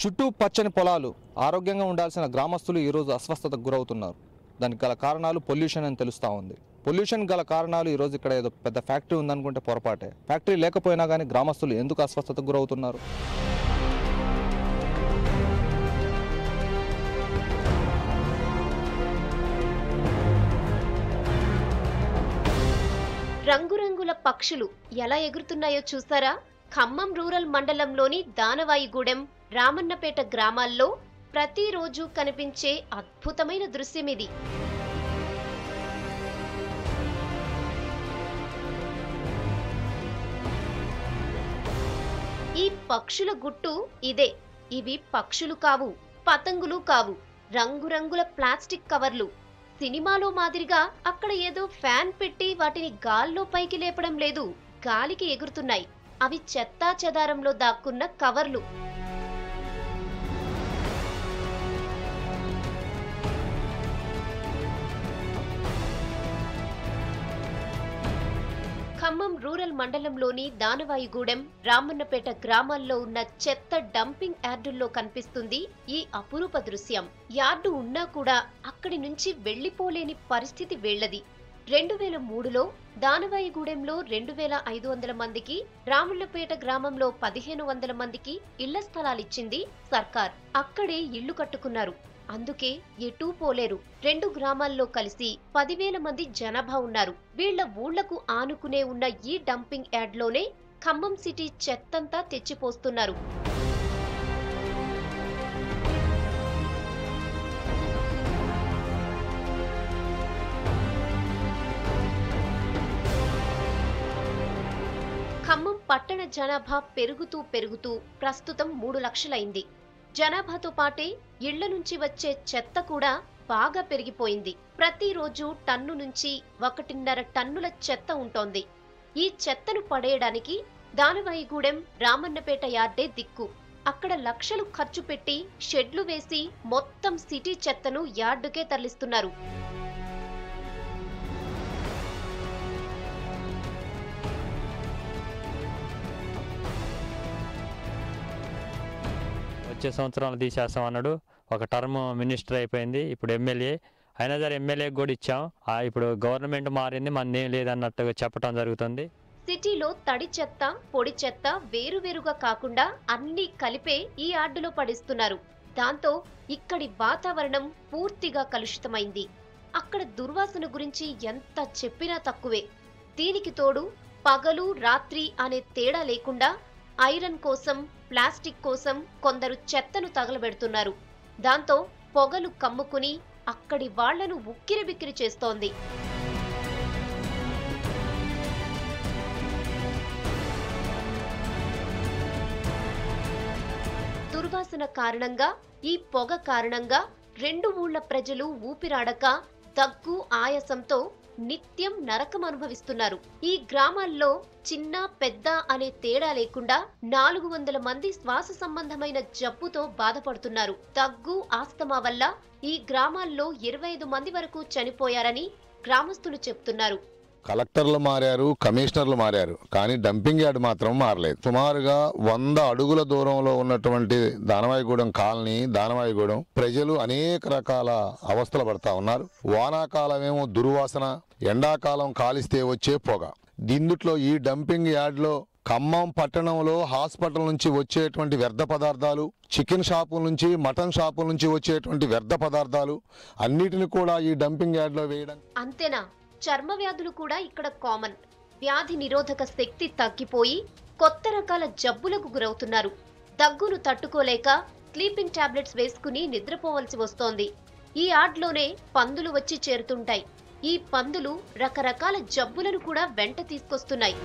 చుట్టూ పచ్చని పొలాలు, ఆరోగ్యంగా ఉండాల్సిన గ్రామస్తులు ఈరోజు అస్వస్థతకు గురవుతున్నారు. దానికి గల కారణాలు పొల్యూషన్ అని తెలుస్తూ ఉంది. పొల్యూషన్ గల కారణాలు ఈరోజు ఇక్కడ ఏదో పెద్ద ఫ్యాక్టరీ ఉందనుకుంటే పొరపాటే. ఫ్యాక్టరీ లేకపోయినా కానీ గ్రామస్తులు ఎందుకు అస్వస్థతకు గురవుతున్నారు? రంగురంగుల పక్షులు ఎలా ఎగురుతున్నాయో చూసారా? ఖమ్మం రూరల్ మండలంలోని దానవాయిగూడెం, రామన్నపేట గ్రామాల్లో ప్రతిరోజు కనిపించే అద్భుతమైన దృశ్యం ఇది. ఈ పక్షుల గుట్టు ఇదే. ఇవి పక్షులు కావు, పతంగులు కావు, రంగురంగుల ప్లాస్టిక్ కవర్లు. సినిమాలో మాదిరిగా అక్కడ ఏదో ఫ్యాన్ పెట్టి వాటిని గాల్లో పైకి లేపడం లేదు, గాలికి ఎగురుతున్నాయి. అవి చెత్తా చెదారంలో దాక్కున్న కవర్లు. ఖమ్మం రూరల్ మండలంలోని దానవాయిగూడెం, రామన్నపేట గ్రామాల్లో ఉన్న చెత్త డంపింగ్ యార్డుల్లో కనిపిస్తుంది ఈ అపురూప దృశ్యం. యార్డు ఉన్నా కూడా అక్కడి నుంచి వెళ్లిపోలేని పరిస్థితి వీళ్లది. 2003లో దానవాయిగూడెంలో 2500 మందికి, రామన్నపేట గ్రామంలో 1500 మందికి ఇళ్ల స్థలాలిచ్చింది సర్కార్. అక్కడే ఇళ్లు కట్టుకున్నారు. అందుకే ఎటూ పోలేరు. 2 గ్రామాల్లో కలిసి 10,000 మంది జనాభా ఉన్నారు. వీళ్ల ఊళ్లకు ఆనుకునే ఉన్న ఈ డంపింగ్ యార్డ్లోనే ఖమ్మం సిటీ చెత్తంతా తెచ్చిపోస్తున్నారు. ఖమ్మం పట్టణ జనాభా పెరుగుతూ ప్రస్తుతం 3 లక్షలైంది. జనాభాతో పాటే ఇళ్ల నుంచి వచ్చే చెత్త కూడా బాగా పెరిగిపోయింది. ప్రతిరోజు టన్ను నుంచి 1.5 టన్నుల చెత్త ఉంటోంది. ఈ చెత్తను పడేయడానికి దానవాయిగూడెం, రామన్నపేట యార్డే దిక్కు. అక్కడ లక్షలు ఖర్చు పెట్టి షెడ్లు వేసి మొత్తం సిటీ చెత్తను యార్డుకే తరలిస్తున్నారు. వచ్చే సంవత్సరాలు తీసేస్తాం అన్నాడు. ఒక టర్మ్ మినిస్టర్ అయిపోయింది, ఇప్పుడు ఎమ్మెల్యే అయినా సరే ఎమ్మెల్యేకి కూడా ఇచ్చాం. ఇప్పుడు గవర్నమెంట్ మారింది, మనదేం లేదన్నట్టుగా చెప్పడం జరుగుతుంది. సిటీలో తడి చెత్త, పొడి చెత్త వేరువేరుగా కాకుండా అన్నీ కలిపే ఈ యార్డులో పడిస్తున్నారు. దాంతో ఇక్కడి వాతావరణం పూర్తిగా కలుషితమైంది. అక్కడ దుర్వాసన గురించి ఎంత చెప్పినా తక్కువే. దీనికి తోడు పగలు రాత్రి అనే తేడా లేకుండా ఐరన్ కోసం, ప్లాస్టిక్ కోసం కొందరు చెత్తను తగలబెడుతున్నారు. దాంతో పొగలు కమ్ముకుని అక్కడి వాళ్లను ఉక్కిరిబిక్కిరి చేస్తోంది. దుర్వాసన కారణంగా, ఈ పొగ కారణంగా 2 ఊళ్ల ప్రజలు ఊపిరాడక దగ్గు, ఆయాసంతో నిత్యం నరకం అనుభవిస్తున్నారు. ఈ గ్రామాల్లో చిన్న పెద్ద అనే తేడా లేకుండా 400 మంది శ్వాస సంబంధమైన జబ్బుతో బాధపడుతున్నారు. దగ్గు, ఆస్తమా వల్ల ఈ గ్రామాల్లో 25 మంది వరకు చనిపోయారని గ్రామస్తులు చెప్తున్నారు. కలెక్టర్లు మారారు, కమిషనర్లు మారారు, కానీ డంపింగ్ యార్డ్ మాత్రం మారలేదు. సుమారుగా 100 అడుగుల దూరంలో ఉన్నటువంటి దానవాయిగూడెం కాలనీ, దానవాయిగూడెం ప్రజలు అనేక రకాల అవస్థలు పడతా ఉన్నారు. వానాకాలమేమో దుర్వాసన, ఎండాకాలం కాలిస్తే వచ్చే పొగ. దీంట్లో ఈ డంపింగ్ యార్డ్లో ఖమ్మం పట్టణంలో హాస్పిటల్ నుంచి వచ్చేటువంటి వ్యర్థ పదార్థాలు, చికెన్ షాపుల నుంచి, మటన్ షాపుల నుంచి వచ్చేటువంటి వ్యర్థ పదార్థాలు అన్నిటిని కూడా ఈ డంపింగ్ యార్డ్లో వేయడం. అంతేనా, చర్మ వ్యాధులు కూడా ఇక్కడ కామన్. వ్యాధి నిరోధక శక్తి తగ్గిపోయి కొత్త రకాల జబ్బులకు గురవుతున్నారు. దగ్గును తట్టుకోలేక స్లీపింగ్ టాబ్లెట్స్ వేసుకుని నిద్రపోవలసి వస్తోంది. ఈ యార్డ్లోనే పందులు వచ్చి చేరుతుంటాయి. ఈ పందులు రకరకాల జబ్బులను కూడా వెంట తీసుకొస్తున్నాయి.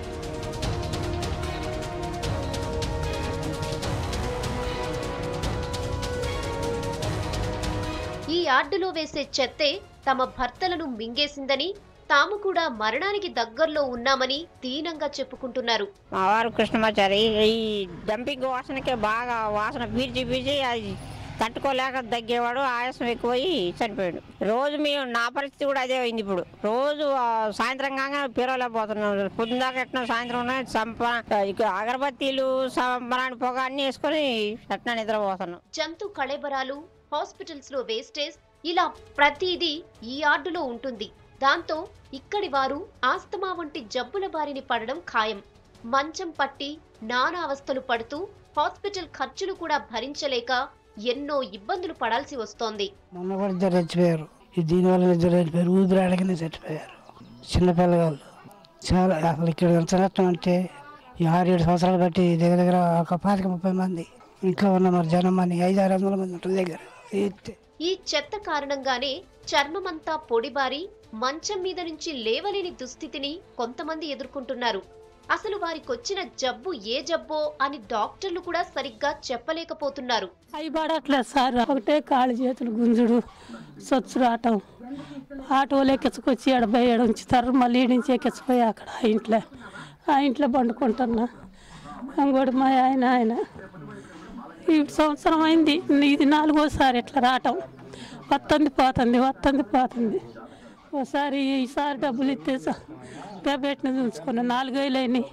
ఈ యార్డులో వేసే చెత్తే తమ భర్తలను మింగేసిందని, తాము కూడా మరణానికి దగ్గరలో ఉన్నామని దీనంగా చెప్పుకుంటున్నారు. మా వారు కృష్ణమాచారి ఈ డంపింగ్ వాసనకే బాగా వాసన పీల్చి అది తట్టుకోలేక తగ్గేవాడు, ఆయాసం ఎక్కువయ్యి చనిపోయాడు. రోజు నా పరిస్థితి కూడా అదే అయింది. ఇప్పుడు రోజు సాయంత్రం కాగా పిరవలేకపోతున్నాం. పొద్దుదాకా ఎట్లా సాయంత్రం అగరబత్తీలు సంబరాన్ని పొగ అన్ని వేసుకొని ఎట్లా నిద్రపోతున్నాం. జంతు కళేబరాలు, హాస్పిటల్స్ లో వేస్టేజ్, ఇలా ప్రతిదీ ఈ యార్డులో ఉంటుంది. దాంతో ఇక్కడి వారు ఆస్తమా వంటి జబ్బుల బారిని పడడం ఖాయం. మంచం పట్టి నానా అవస్థలు పడుతూ హాస్పిటల్ ఖర్చులు కూడా భరించలేక ఎన్నో ఇబ్బందులు పడాల్సి వస్తోంది. మొన్న కూడా ఇద్దరు చచ్చిపోయారు. దీనివల్ల ఇద్దరు చచ్చిపోయారు, ఊపిరాడకనే చచ్చిపోయారు. చిన్నపిల్లగాళ్ళు చాలా అసలు ఇక్కడ నచ్చనట్టం అంటే 6-7 సంవత్సరాలు బట్టి దగ్గర దగ్గర ఒక 25-30 మంది ఇంట్లో ఉన్న మరి జనం అని 500-600 మంది ఉంటుంది దగ్గర. ఈ చెత్త కారణంగానే చర్మమంతా పొడిబారి మంచం మీద నుంచి లేవలేని దుస్థితిని కొంతమంది ఎదుర్కొంటున్నారు. అసలు వారికొచ్చిన జబ్బు ఏ జబ్బో అని డాక్టర్లు కూడా సరిగ్గా చెప్పలేకపోతున్నారు. అవి పడట్లేదు సార్. ఒకటే కాళ్ళు చేతులు గుంజుడు, సొచ్చు రావటం. ఆటోలు ఎక్కించుకొచ్చి ఎడబోయి ఉంచుతారు, మళ్ళీ ఈ నుంచి ఎక్కించిపోయి అక్కడ ఆ ఇంట్లో పండుకుంటున్నా. ఇంకోటి మా ఆయన ఈ సంవత్సరం అయింది, ఇది 4వ ఇట్లా రావటం. వస్తుంది పోతుంది. ఈసారి డబ్బులు ఇస్తే పెట్టిన చూసుకున్నా 4 వేలు అయినాయి.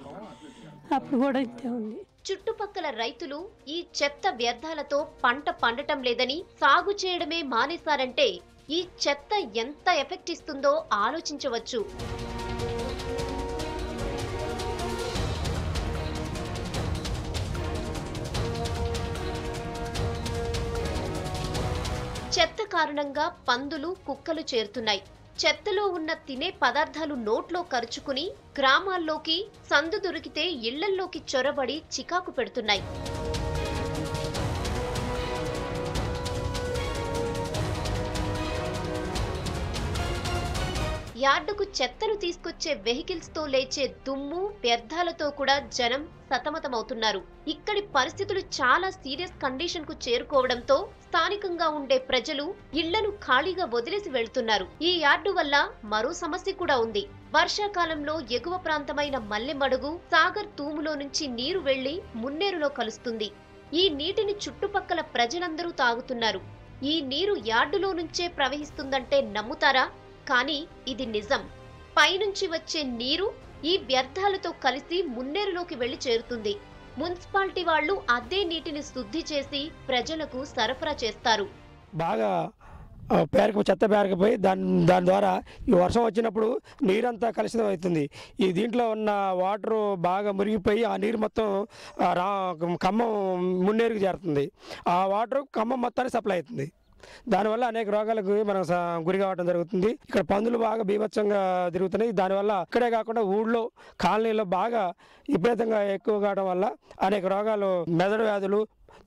అప్పుడు కూడా ఇంతే ఉంది. చుట్టుపక్కల రైతులు ఈ చెత్త వ్యర్థాలతో పంట పండటం లేదని సాగు చేయడమే మానేశారంటే ఈ చెత్త ఎంత ఎఫెక్ట్ ఇస్తుందో ఆలోచించవచ్చు. చెత్త కారణంగా పందులు, కుక్కలు చేరుతున్నాయి. చెత్తలో ఉన్న తినే పదార్థాలు నోట్లో కరుచుకుని గ్రామాల్లోకి, సందు దొరికితే ఇళ్లల్లోకి చొరబడి చికాకు పెడుతున్నాయి. యార్డుకు చెత్తను తీసుకొచ్చే వెహికల్స్ తో లేచే దుమ్ము, వ్యర్థాలతో కూడా జనం సతమతమవుతున్నారు. ఇక్కడి పరిస్థితులు చాలా సీరియస్ కండిషన్ కు చేరుకోవడంతో స్థానికంగా ఉండే ప్రజలు ఇళ్లను ఖాళీగా వదిలేసి వెళ్తున్నారు. ఈ యార్డు వల్ల మరో సమస్య కూడా ఉంది. వర్షాకాలంలో ఎగువ ప్రాంతమైన మల్లెమడుగు, సాగర్ తూములో నుంచి నీరు వెళ్లి మున్నేరులో కలుస్తుంది. ఈ నీటిని చుట్టుపక్కల ప్రజలందరూ తాగుతున్నారు. ఈ నీరు యార్డులో నుంచే ప్రవహిస్తుందంటే నమ్ముతారా? కానీ ఇది నిజం. పైనుంచి వచ్చే నీరు ఈ వ్యర్థాలతో కలిసి మున్నేరులోకి వెళ్లి చేరుతుంది. మున్సిపాలిటీ వాళ్ళు అదే నీటిని శుద్ధి చేసి ప్రజలకు సరఫరా చేస్తారు. బాగా చెత్త పేరకపోయి దాని ద్వారా ఈ వర్షం వచ్చినప్పుడు నీరంతా కలుషితం అవుతుంది. ఈ దీంట్లో ఉన్న వాటర్ బాగా మురిగిపోయి ఆ నీరు మొత్తం ఖమ్మం మున్నేరుకు చేరుతుంది. ఆ వాటర్ ఖమ్మం మొత్తానికి సప్లై అవుతుంది. దానివల్ల అనేక రోగాలకు మనం గురి కావడం జరుగుతుంది. ఇక్కడ పందులు బాగా బీభత్సంగా తిరుగుతున్నాయి. దానివల్ల ఇక్కడే కాకుండా ఊళ్ళో, కాలనీలో బాగా విపరీతంగా ఎక్కువ కావడం వల్ల అనేక రోగాలు, మెదడు వ్యాధులు,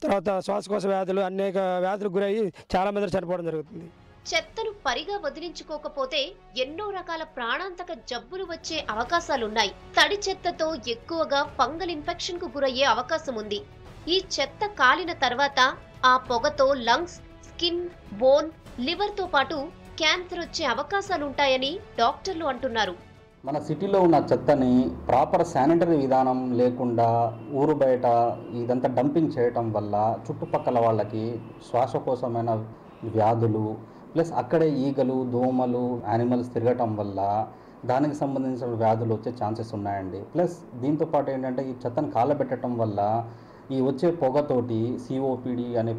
తర్వాత శ్వాసకోశ వ్యాధులు, అనేక వ్యాధులకు గురయ్యి చాలా మంది చనిపోవడం జరుగుతుంది. చెత్తను పరిగా వదిలించుకోకపోతే ఎన్నో రకాల ప్రాణాంతక జబ్బులు వచ్చే అవకాశాలున్నాయి. తడి చెత్తతో ఎక్కువగా ఫంగల్ ఇన్ఫెక్షన్ కు గురయ్యే అవకాశం ఉంది. ఈ చెత్త కాలిన తర్వాత ఆ పొగతో లంగ్స్, స్కిన్, బోన్, లివర్ తో పాటు క్యాన్సర్ వచ్చే అవకాశాలుంటాయని డాక్టర్లు అంటున్నారు. మన సిటీలో ఉన్న చెత్తని ప్రాపర్ శానిటరీ విధానం లేకుండా ఊరు బయట ఇదంతా డంపింగ్ చేయటం వల్ల చుట్టుపక్కల వాళ్ళకి శ్వాసకోశమైన వ్యాధులు, ప్లస్ అక్కడే ఈగలు, దోమలు, యానిమల్స్ తిరగటం వల్ల దానికి సంబంధించిన వ్యాధులు వచ్చే ఛాన్సెస్ ఉన్నాయండి. ప్లస్ దీంతోపాటు ఏంటంటే ఈ చెత్తను కాలబెట్టడం వల్ల ఈ వచ్చే పొగతోటి సిఓపిడి అనే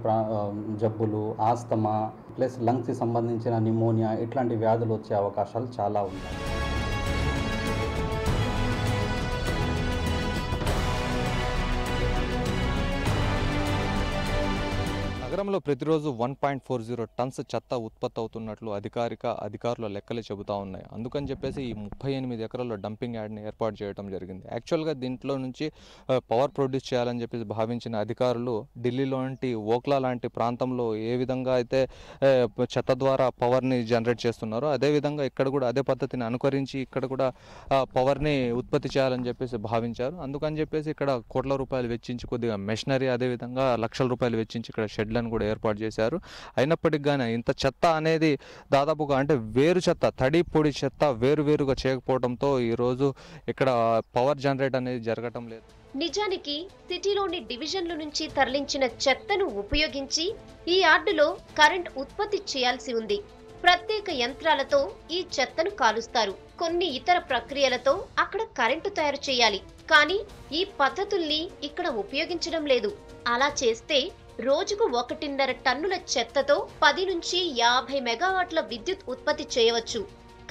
జబ్బులు, ఆస్తమా, ప్లస్ లంగ్స్కి సంబంధించిన న్యూమోనియా ఇట్లాంటి వ్యాధులు వచ్చే అవకాశాలు చాలా ఉన్నాయి. నగరంలో ప్రతిరోజు 1.40 టన్స్ చెత్త ఉత్పత్తి అవుతున్నట్లు అధికారుల లెక్కలే చెబుతా ఉన్నాయి. అందుకని చెప్పేసి ఈ 38 ఎకరాల్లో డంపింగ్ యార్డ్ని ఏర్పాటు చేయడం జరిగింది. యాక్చువల్గా దీంట్లో నుంచి పవర్ ప్రొడ్యూస్ చేయాలని చెప్పేసి భావించిన అధికారులు ఢిల్లీలోని ఓక్లా లాంటి ప్రాంతంలో ఏ విధంగా అయితే చెత్త ద్వారా పవర్ని జనరేట్ చేస్తున్నారో అదేవిధంగా ఇక్కడ కూడా అదే పద్ధతిని అనుకరించి ఇక్కడ కూడా పవర్ని ఉత్పత్తి చేయాలని చెప్పేసి భావించారు. అందుకని చెప్పేసి ఇక్కడ కోట్ల రూపాయలు వెచ్చించి కొద్దిగా మెషినరీ, అదేవిధంగా లక్షల రూపాయలు వెచ్చించి ఇక్కడ షెడ్లను కూడా ఏర్పాటు చేశారు. అయినప్పటికీ కానీ ఇంత చెత్త అనేది దాదాపుగా అంటే వేరు చెత్త, తడి పొడి చెత్త వేరువేరుగా చేయకపోవడంతో ఈరోజు ఇక్కడ పవర్ జనరేట్ అనేది జరగటం లేదు. నిజానికి సిటీలోని డివిజన్ల నుంచి తరలించిన చెత్తను ఉపయోగించి ఈ యార్డులో కరెంట్ ఉత్పత్తి చేయాల్సి ఉంది. ప్రత్యేక యంత్రాలతో ఈ చెత్తను కాలుస్తారు. కొన్ని ఇతర ప్రక్రియలతో అక్కడ కరెంటు తయారు చేయాలి. కానీ ఈ పద్ధతుల్ని ఇక్కడ ఉపయోగించడం లేదు. అలా చేస్తే రోజుకు 1.5 టన్నుల చెత్తతో 10 నుంచి 50 మెగావాట్ల విద్యుత్ ఉత్పత్తి చేయవచ్చు.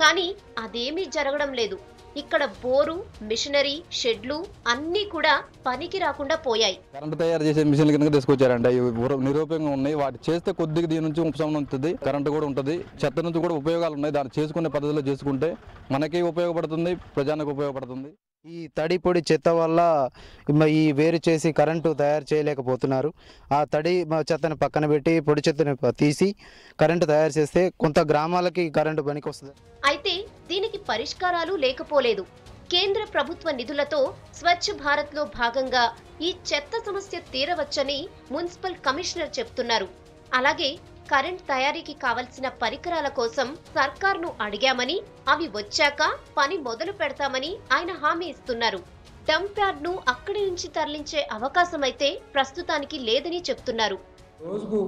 కానీ అదేమీ జరగడం లేదు. ఇక్కడ బోరు, మిషనరీ, షెడ్లు అన్నీ కూడా పనికి రాకుండా పోయాయి. కరెంట్ తయారు చేసే మిషన్లు కింద తీసుకొచ్చారంట. నిరూపంగా ఉన్నాయి. వాటి చేస్తే కొద్దిగా దీని నుంచి ఉపశమనం ఉంటుంది, కరెంటు కూడా ఉంటుంది, చెత్త నుంచి కూడా ఉపయోగాలు ఉన్నాయి. దాన్ని చేసుకునే పద్ధతిలో చేసుకుంటే మనకి ఉపయోగపడుతుంది, ప్రజానికి ఉపయోగపడుతుంది. ఈ తడి పొడి చెత్త వల్ల ఈ వేరు చేసి కరెంటు తయారు చేయలేకపోతున్నారు. ఆ తడి చెత్తని పక్కన పెట్టి పొడి చెత్తని తీసి కరెంటు తయారు చేస్తే కొంత గ్రామాలకి కరెంటు పనికి వస్తుంది. అయితే దీనికి పరిష్కారాలు లేకపోలేదు. కేంద్ర ప్రభుత్వ నిధులతో స్వచ్ఛ భారత్ లో భాగంగా ఈ చెత్త సమస్య తీరవచ్చని మున్సిపల్ కమిషనర్ చెప్తున్నారు. అలాగే కరెంట్ తయారీకి కావలసిన పరికరాల కోసం సర్కార్ను అడిగామని, అవి వచ్చాక పని మొదలు పెడతామని ఆయన హామీ ఇస్తున్నారు. డంప్ యార్డ్ ను అక్కడి నుంచి తరలించే అవకాశం అయితే ప్రస్తుతానికి లేదని చెప్తున్నారు. రోజుకు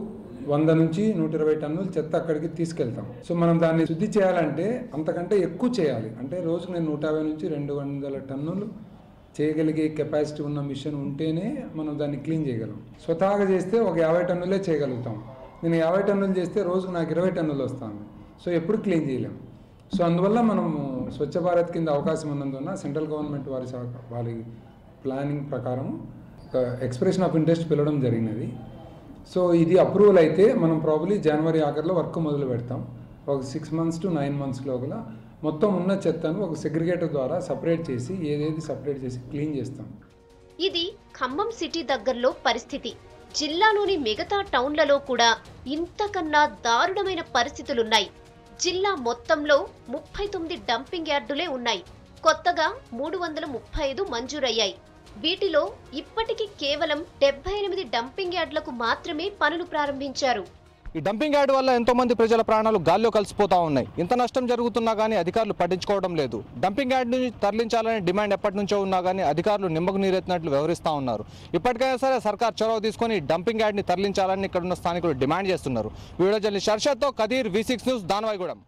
100 నుంచి 120 టన్నులు చెత్త అక్కడికి తీసుకెళ్తాం. సో మనం దాన్ని శుద్ధి చేయాలంటే అంతకంటే ఎక్కువ చేయాలి. అంటే రోజుకు నేను 150 నుంచి 200 టన్నులు చేయగలిగే కెపాసిటీ ఉన్న మిషన్ ఉంటేనే మనం దాన్ని క్లీన్ చేయగలం. స్వతహాగా చేస్తే ఒక 50 టన్నులే చేయగలుగుతాం. నేను 50 టన్నులు చేస్తే రోజుకు నాకు 20 టన్నులు వస్తాను. సో ఎప్పుడు క్లీన్ చేయలేము. సో అందువల్ల మనము స్వచ్ఛ భారత్ కింద అవకాశం ఉన్నందున సెంట్రల్ గవర్నమెంట్ వారి ప్లానింగ్ ప్రకారం ఎక్స్ప్రెషన్ ఆఫ్ ఇంట్రెస్ట్ పిలవడం జరిగినది. సో ఇది అప్రూవల్ అయితే మనం ప్రాబబ్లీ జనవరి ఆఖరిలో వర్క్ మొదలు పెడతాం. ఒక 6 months to 9 months లోపల మొత్తం ఉన్న చెత్తను ఒక సెగ్రిగేటర్ ద్వారా సపరేట్ చేసి ఏదేది సపరేట్ చేసి క్లీన్ చేస్తాం. ఇది ఖమ్మం సిటీ దగ్గరలో పరిస్థితి. జిల్లాలోని మిగతా టౌన్లలో కూడా ఇంతకన్నా దారుణమైన పరిస్థితులున్నాయి. జిల్లా మొత్తంలో 39 డంపింగ్ యార్డులే ఉన్నాయి. కొత్తగా 335 మంజూరయ్యాయి. వీటిలో ఇప్పటికీ కేవలం 78 డంపింగ్ యార్డులకు మాత్రమే పనులు ప్రారంభించారు. ఈ డంపింగ్ యార్డ్ వల్ల ఎంతో మంది ప్రజల ప్రాణాలు గాల్లో కలిసిపోతా ఉన్నాయి. ఇంత నష్టం జరుగుతున్నా కానీ అధికారులు పట్టించుకోవడం లేదు. డంపింగ్ యార్డ్ నుంచి తరలించాలనే డిమాండ్ ఎప్పటి నుంచో ఉన్నా కానీ అధికారులు నిమ్మకు నీరెత్తినట్లు వ్యవహరిస్తూ ఉన్నారు. ఇప్పటికైనా సరే సర్కార్ చొరవ తీసుకొని డంపింగ్ యార్డ్ని తరలించాలని ఇక్కడున్న స్థానికులు డిమాండ్ చేస్తున్నారు. వీడియో జర్నలిస్ట్ షర్షద్తో కదీర్, V6 న్యూస్, దానవాయిగూడెం.